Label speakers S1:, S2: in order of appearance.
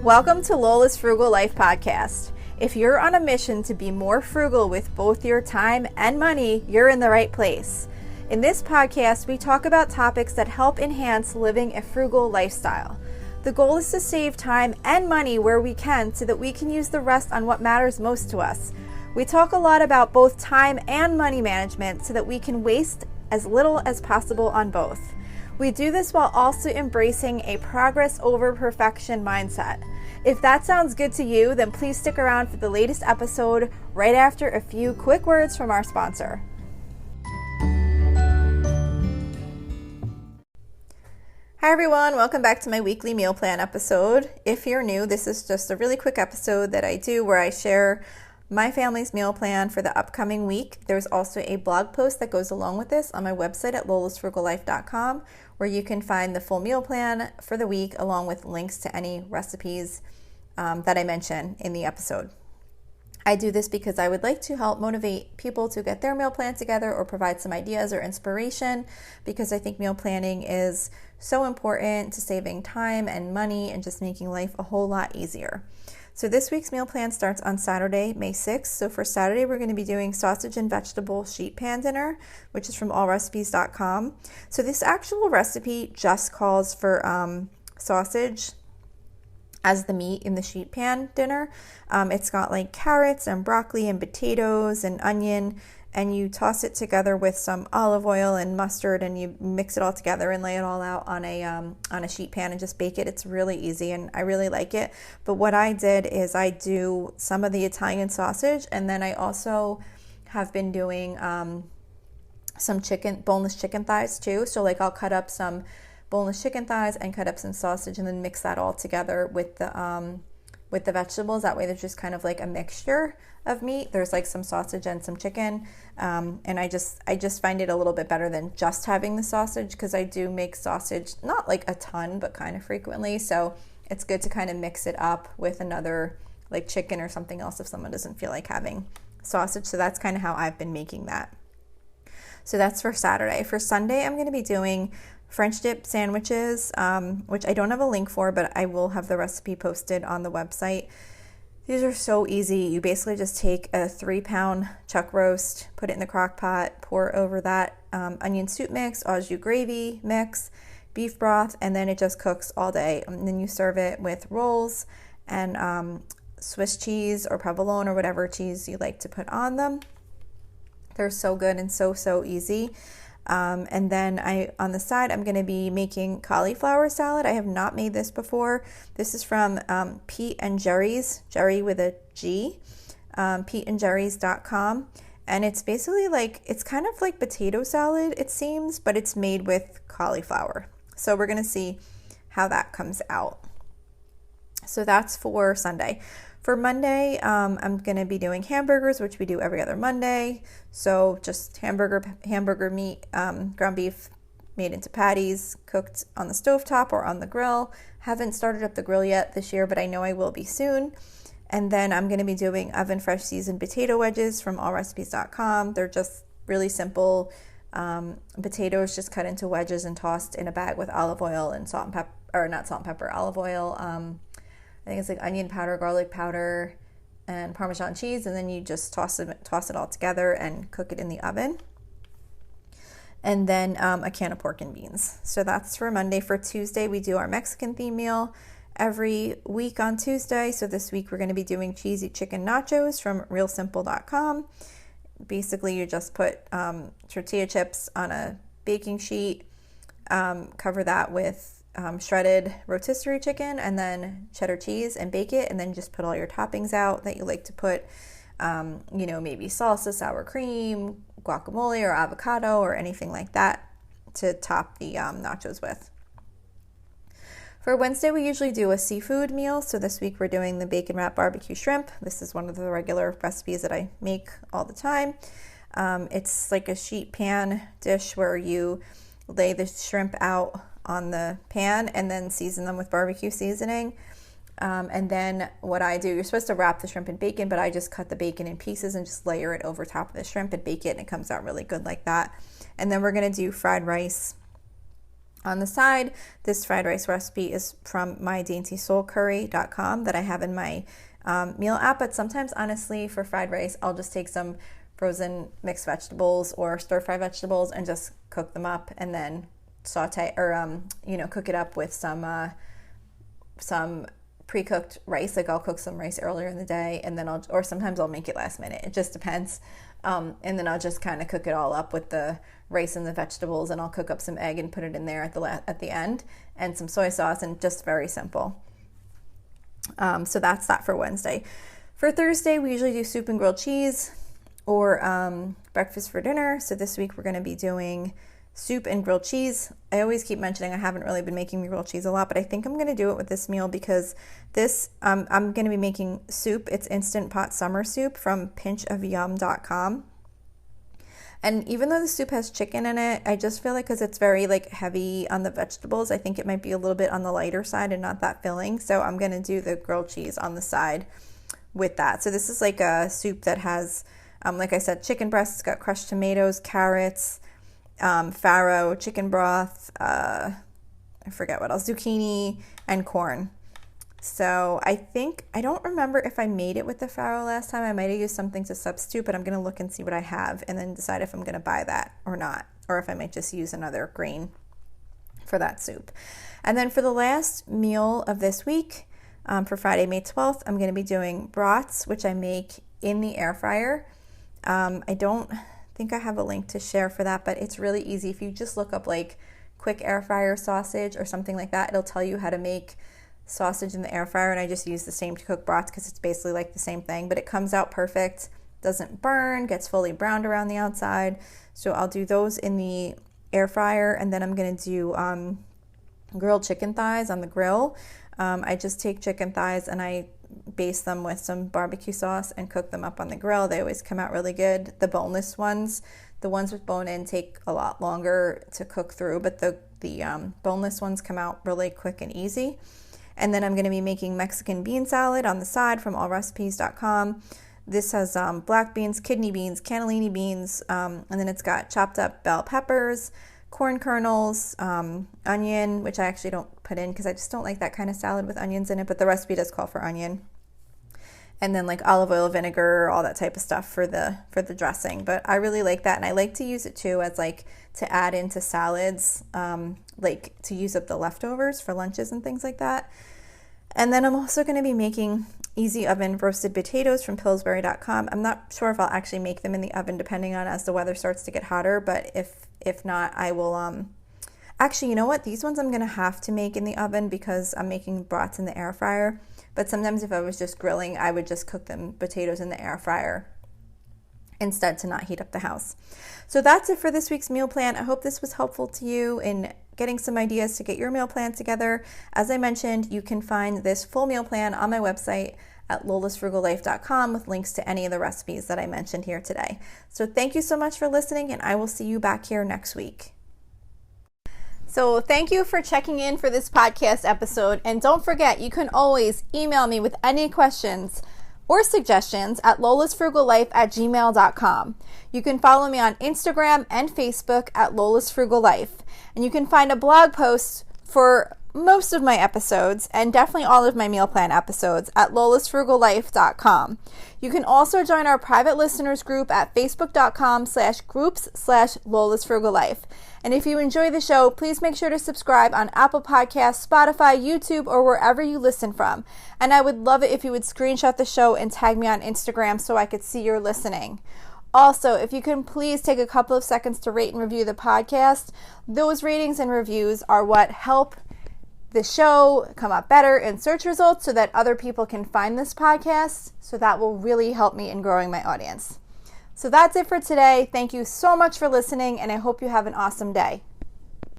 S1: Welcome to Lola's Frugal Life Podcast. If you're on a mission to be more frugal with both your time and money, you're in the right place. In this podcast, we talk about topics that help enhance living a frugal lifestyle. The goal is to save time and money where we can so that we can use the rest on what matters most to us. We talk a lot about both time and money management so that we can waste as little as possible on both. We do this while also embracing a progress over perfection mindset. If that sounds good to you, then please stick around for the latest episode right after a few quick words from our sponsor. Hi everyone, welcome back to my weekly meal plan episode. If you're new, this is just a really quick episode that I do where I share my family's meal plan for the upcoming week. There's also a blog post that goes along with this on my website at lolasfrugallife.com, where you can find the full meal plan for the week along with links to any recipes that I mention in the episode. I do this because I would like to help motivate people to get their meal plan together or provide some ideas or inspiration, because I think meal planning is so important to saving time and money and just making life a whole lot easier. So this week's meal plan starts on Saturday, May 6th. So for Saturday, we're going to be doing sausage and vegetable sheet pan dinner, which is from allrecipes.com. So this actual recipe just calls for sausage as the meat in the sheet pan dinner. It's got like carrots and broccoli and potatoes and onion, and you toss it together with some olive oil and mustard, and you mix it all together and lay it all out on a sheet pan and just bake it. It's really easy and I really like it. But what I did is I do some of the Italian sausage, and then I also have been doing some boneless chicken thighs too. So like I'll cut up some boneless chicken thighs and cut up some sausage and then mix that all together with the vegetables. That way there's just kind of like a mixture of meat. There's like some sausage and some chicken, and I just find it a little bit better than just having the sausage, because I do make sausage not like a ton but kind of frequently, so it's good to kind of mix it up with another like chicken or something else if someone doesn't feel like having sausage. So that's kind of how I've been making that. So that's for Saturday. For Sunday, I'm going to be doing French dip sandwiches, which I don't have a link for, but I will have the recipe posted on the website. These are so easy. You basically just take a 3-pound chuck roast, put it in the crock pot, pour over that onion soup mix, au jus gravy mix, beef broth, and then it just cooks all day. And then you serve it with rolls and Swiss cheese or provolone or whatever cheese you like to put on them. They're so good and so easy. And then on the side, I'm going to be making cauliflower salad. I have not made this before. This is from Pete and Jerry's, Jerry with a G, peteandjerrys.com. And it's basically it's kind of like potato salad, it seems, but it's made with cauliflower. So we're going to see how that comes out. So that's for Sunday. For Monday, I'm going to be doing hamburgers, which we do every other Monday. So just hamburger meat, ground beef made into patties, cooked on the stovetop or on the grill. Haven't started up the grill yet this year, but I know I will be soon. And then I'm going to be doing oven fresh seasoned potato wedges from allrecipes.com. They're just really simple potatoes, just cut into wedges and tossed in a bag with olive oil and salt and pepper, or not salt and pepper, olive oil. I think it's like onion powder, garlic powder, and Parmesan cheese, and then you just toss it all together and cook it in the oven. And then a can of pork and beans. So that's for Monday. For Tuesday, we do our Mexican theme meal every week on Tuesday. So this week we're going to be doing cheesy chicken nachos from realsimple.com. Basically, you just put tortilla chips on a baking sheet, cover that with shredded rotisserie chicken and then cheddar cheese and bake it, and then just put all your toppings out that you like to put, maybe salsa, sour cream, guacamole or avocado or anything like that to top the nachos with. For Wednesday, we usually do a seafood meal. So this week we're doing the bacon wrapped barbecue shrimp. This is one of the regular recipes that I make all the time. It's like a sheet pan dish where you lay the shrimp out on the pan and then season them with barbecue seasoning. And then what I do, you're supposed to wrap the shrimp in bacon, but I just cut the bacon in pieces and just layer it over top of the shrimp and bake it, and it comes out really good like that. And then we're going to do fried rice On the side, this fried rice recipe is from mydaintysoulcurry.com that I have in my meal app, but sometimes honestly for fried rice, I'll just take some frozen mixed vegetables or stir-fry vegetables and just cook them up and then saute or cook it up with some pre-cooked rice. Like I'll cook some rice earlier in the day and then or sometimes I'll make it last minute. It just depends. And then I'll just kind of cook it all up with the rice and the vegetables, and I'll cook up some egg and put it in there at the end, and some soy sauce, and just very simple. So that's that for Wednesday. For Thursday, we usually do soup and grilled cheese or breakfast for dinner. So this week we're going to be doing soup and grilled cheese. I always keep mentioning I haven't really been making the grilled cheese a lot, but I think I'm going to do it with this meal because this I'm going to be making soup. It's Instant Pot Summer Soup from pinchofyum.com. And even though the soup has chicken in it, I just feel like because it's very like heavy on the vegetables, I think it might be a little bit on the lighter side and not that filling. So I'm going to do the grilled cheese on the side with that. So this is like a soup that has, like I said, chicken breasts. It's got crushed tomatoes, carrots, farro, chicken broth, I forget what else, zucchini, and corn. So I don't remember if I made it with the farro last time. I might have used something to substitute, but I'm going to look and see what I have and then decide if I'm going to buy that or not, or if I might just use another grain for that soup. And then for the last meal of this week, for Friday, May 12th, I'm going to be doing brats, which I make in the air fryer. I don't think I have a link to share for that, but it's really easy. If you just look up like quick air fryer sausage or something like that, it'll tell you how to make sausage in the air fryer, and I just use the same to cook brats because it's basically like the same thing, but it comes out perfect, doesn't burn, gets fully browned around the outside. So I'll do those in the air fryer, and then I'm going to do grilled chicken thighs on the grill. I just take chicken thighs and I baste them with some barbecue sauce and cook them up on the grill. They always come out really good. The boneless ones, the ones with bone in, take a lot longer to cook through, but the boneless ones come out really quick and easy. And then I'm going to be making Mexican bean salad on the side from allrecipes.com. This has black beans, kidney beans, cannellini beans, and then it's got chopped up bell peppers, corn kernels, onion, which I actually don't put in because I just don't like that kind of salad with onions in it, but the recipe does call for onion. And then like olive oil, vinegar, all that type of stuff for the dressing. But I really like that, and I like to use it too as like to add into salads, like to use up the leftovers for lunches and things like that. And then I'm also going to be making easy oven roasted potatoes from Pillsbury.com. I'm not sure if I'll actually make them in the oven depending on as the weather starts to get hotter, but if not, I will actually, you know what? These ones I'm going to have to make in the oven because I'm making brats in the air fryer. But sometimes if I was just grilling, I would just cook them potatoes in the air fryer instead to not heat up the house. So that's it for this week's meal plan. I hope this was helpful to you in getting some ideas to get your meal plan together. As I mentioned, you can find this full meal plan on my website at lolasfrugallife.com with links to any of the recipes that I mentioned here today. So thank you so much for listening, and I will see you back here next week. So thank you for checking in for this podcast episode. And don't forget, you can always email me with any questions or suggestions at lolasfrugallife@gmail.com. You can follow me on Instagram and Facebook at lolasfrugallife. And you can find a blog post for most of my episodes and definitely all of my meal plan episodes at lolasfrugallife.com. You can also join our private listeners group at facebook.com/groups/lolasfrugallife. And if you enjoy the show, please make sure to subscribe on Apple Podcasts, Spotify, YouTube, or wherever you listen from. And I would love it if you would screenshot the show and tag me on Instagram so I could see you're listening. Also, if you can please take a couple of seconds to rate and review the podcast. Those ratings and reviews are what help the show come up better in search results so that other people can find this podcast. So that will really help me in growing my audience. So that's it for today. Thank you so much for listening, and I hope you have an awesome day.